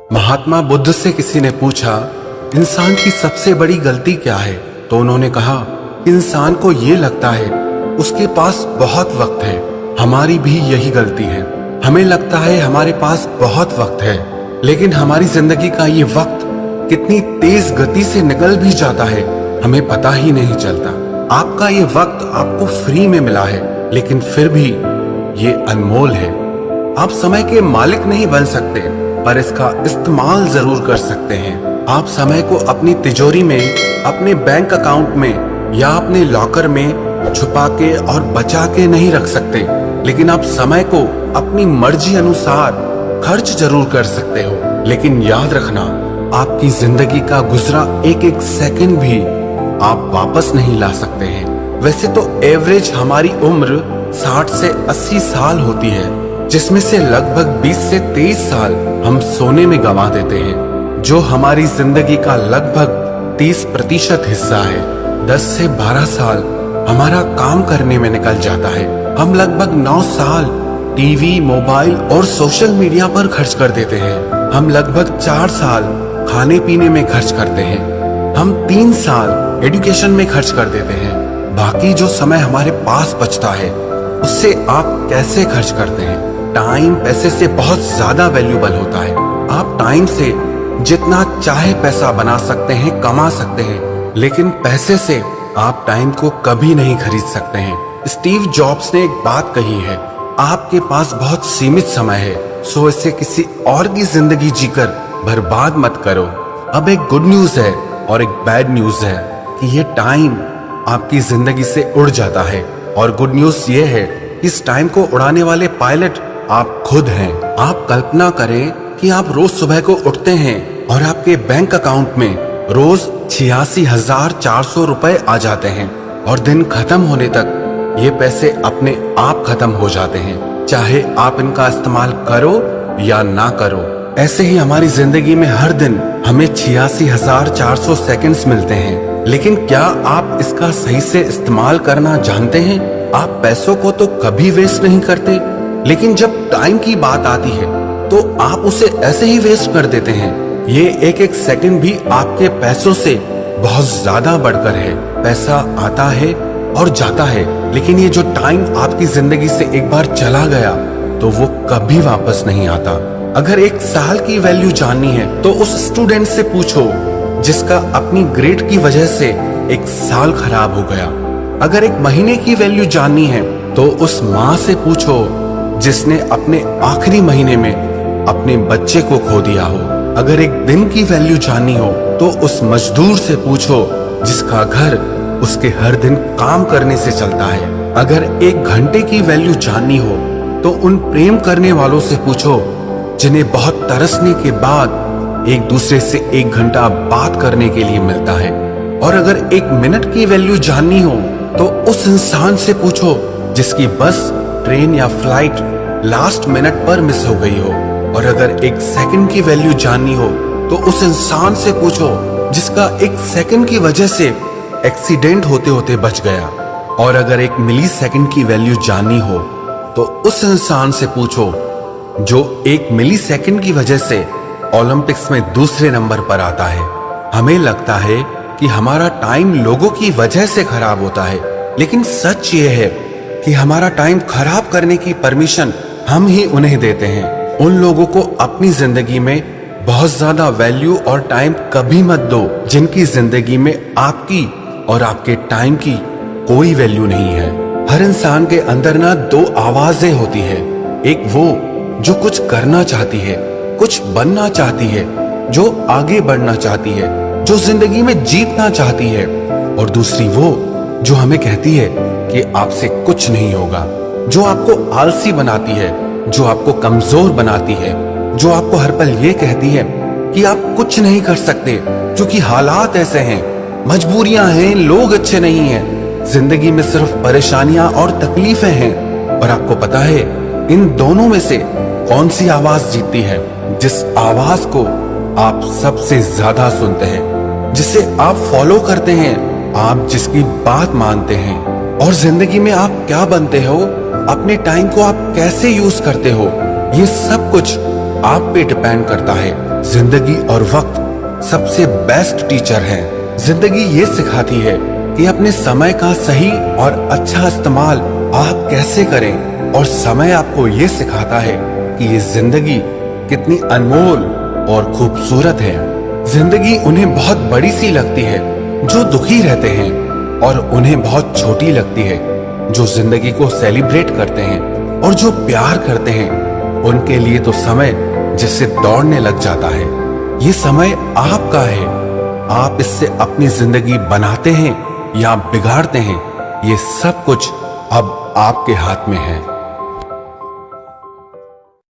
महात्मा बुद्ध से किसी ने पूछा, इंसान की सबसे बड़ी गलती क्या है? तो उन्होंने कहा, इंसान को ये लगता है उसके पास बहुत वक्त है। हमारी भी यही गलती है। हमें लगता है हमारे पास बहुत वक्त है, लेकिन हमारी जिंदगी का ये वक्त कितनी तेज गति से निकल भी जाता है, हमें पता ही नहीं चलता। आपका ये वक्त आपको फ्री में मिला है, लेकिन फिर भी ये अनमोल है। आप समय के मालिक नहीं बन सकते, पर इसका इस्तेमाल जरूर कर सकते हैं। आप समय को अपनी तिजोरी में, अपने बैंक अकाउंट में या अपने लॉकर में छुपा के और बचा के नहीं रख सकते, लेकिन आप समय को अपनी मर्जी अनुसार खर्च जरूर कर सकते हो। लेकिन याद रखना, आपकी जिंदगी का गुजरा एक एक सेकंड भी आप वापस नहीं ला सकते हैं। वैसे तो एवरेज हमारी उम्र 60 से 80 साल होती है, जिसमें से लगभग 20 से 23 साल हम सोने में गंवा देते हैं, जो हमारी जिंदगी का लगभग 30% हिस्सा है। 10 से 12 साल हमारा काम करने में निकल जाता है। हम लगभग 9 साल टीवी, मोबाइल और सोशल मीडिया पर खर्च कर देते हैं। हम लगभग 4 साल खाने पीने में खर्च करते हैं। हम 3 साल एजुकेशन में खर्च कर देते हैं। बाकी जो समय हमारे पास बचता है, उससे आप कैसे खर्च करते हैं? टाइम पैसे से बहुत ज्यादा वैल्यूबल होता है। आप टाइम से जितना चाहे पैसा बना सकते हैं, कमा सकते हैं, लेकिन पैसे से आप टाइम को कभी नहीं खरीद सकते हैं। स्टीव जॉब्स ने एक बात कही है, आपके पास बहुत सीमित समय है, सो इसे किसी और की जिंदगी जीकर बर्बाद मत करो। अब एक गुड न्यूज है और एक बैड न्यूज है कि ये टाइम आपकी जिंदगी से उड़ जाता है, और गुड न्यूज ये है कि इस टाइम को उड़ाने वाले पायलट आप खुद हैं। आप कल्पना करें कि आप रोज सुबह को उठते हैं और आपके बैंक अकाउंट में रोज 86,400 रुपए आ जाते हैं, और दिन खत्म होने तक ये पैसे अपने आप खत्म हो जाते हैं, चाहे आप इनका इस्तेमाल करो या ना करो। ऐसे ही हमारी जिंदगी में हर दिन हमें 86,400 सेकंड्स मिलते हैं, लेकिन क्या आप इसका सही से इस्तेमाल करना जानते हैं? आप पैसों को तो कभी वेस्ट नहीं करते, लेकिन जब टाइम की बात आती है तो आप उसे ऐसे ही वेस्ट कर देते हैं। ये एक एक सेकंड भी आपके पैसों से बहुत ज्यादा बढ़कर है। पैसा आता है और जाता है, लेकिन ये जो टाइम आपकी जिंदगी से एक बार चला गया तो वो कभी वापस नहीं आता। अगर एक साल की वैल्यू जाननी है तो उस स्टूडेंट से पूछो जिसका अपनी ग्रेड की वजह से एक साल खराब हो गया। अगर एक महीने की वैल्यू जाननी है तो उस माँ से पूछो जिसने अपने आखिरी महीने में अपने बच्चे को खो दिया हो। अगर एक दिन की वैल्यू जाननी हो तो उस मजदूर से पूछो जिसका घर उसके हर दिन काम करने से चलता है। अगर एक घंटे की वैल्यू जाननी हो तो उन प्रेम करने वालों से पूछो जिन्हें बहुत तरसने के बाद एक दूसरे से 1 घंटा बात करने के लिए मिलता है। और अगर 1 मिनट की वैल्यू जाननी हो तो उस इंसान से पूछो जिसकी बस, ट्रेन या फ्लाइट लास्ट मिनट पर मिस हो गई हो। और अगर 1 सेकंड की वैल्यू जाननी हो तो उस इंसान से पूछो जिसका 1 सेकंड की वजह से एक्सीडेंट होते होते बच गया। और अगर 1 मिली सेकंड की वैल्यू जाननी हो तो उस इंसान से पूछो जो 1 मिली सेकंड की वजह से ओलंपिक्स में दूसरे नंबर पर आता है। हमें लगता है कि हमारा टाइम लोगों की वजह से खराब होता है, लेकिन सच ये है कि हमारा टाइम खराब करने की परमिशन हम ही उन्हें देते हैं। उन लोगों को अपनी जिंदगी में बहुत ज्यादा वैल्यू और टाइम कभी मत दो जिनकी जिंदगी में आपकी और आपके टाइम की कोई वैल्यू नहीं है। हर इंसान के अंदर ना 2 आवाजें होती है, एक वो जो कुछ करना चाहती है, कुछ बनना चाहती है, जो आगे बढ़ना चाहती है, जो जिंदगी में जीतना चाहती है, और दूसरी वो जो हमें कहती है कि आपसे कुछ नहीं होगा, जो आपको आलसी बनाती है, जो आपको कमजोर बनाती है, जो आपको हर पल ये कहती है कि आप कुछ नहीं कर सकते क्योंकि हालात ऐसे हैं, मजबूरियां हैं, लोग अच्छे नहीं हैं, जिंदगी में सिर्फ परेशानियां और तकलीफें हैं। और आपको पता है इन दोनों में से कौन सी आवाज जीतती है? जिस आवाज को आप सबसे ज्यादा सुनते हैं, जिसे आप फॉलो करते हैं, आप जिसकी बात मानते हैं। और जिंदगी में आप क्या बनते हो, अपने टाइम को आप कैसे यूज करते हो, ये सब कुछ आप पे डिपेंड करता है। जिंदगी और वक्त सबसे बेस्ट टीचर है। जिंदगी ये सिखाती है कि अपने समय का सही और अच्छा इस्तेमाल आप कैसे करें, और समय आपको ये सिखाता है कि ये जिंदगी कितनी अनमोल और खूबसूरत है। जिंदगी उन्हें बहुत बड़ी सी लगती है जो दुखी रहते हैं, और उन्हें बहुत छोटी लगती है जो जिंदगी को सेलिब्रेट करते हैं, और जो प्यार करते हैं उनके लिए तो समय जैसे दौड़ने लग जाता है। ये समय आपका है, आप इससे अपनी जिंदगी बनाते हैं या बिगाड़ते हैं, ये सब कुछ अब आपके हाथ में है।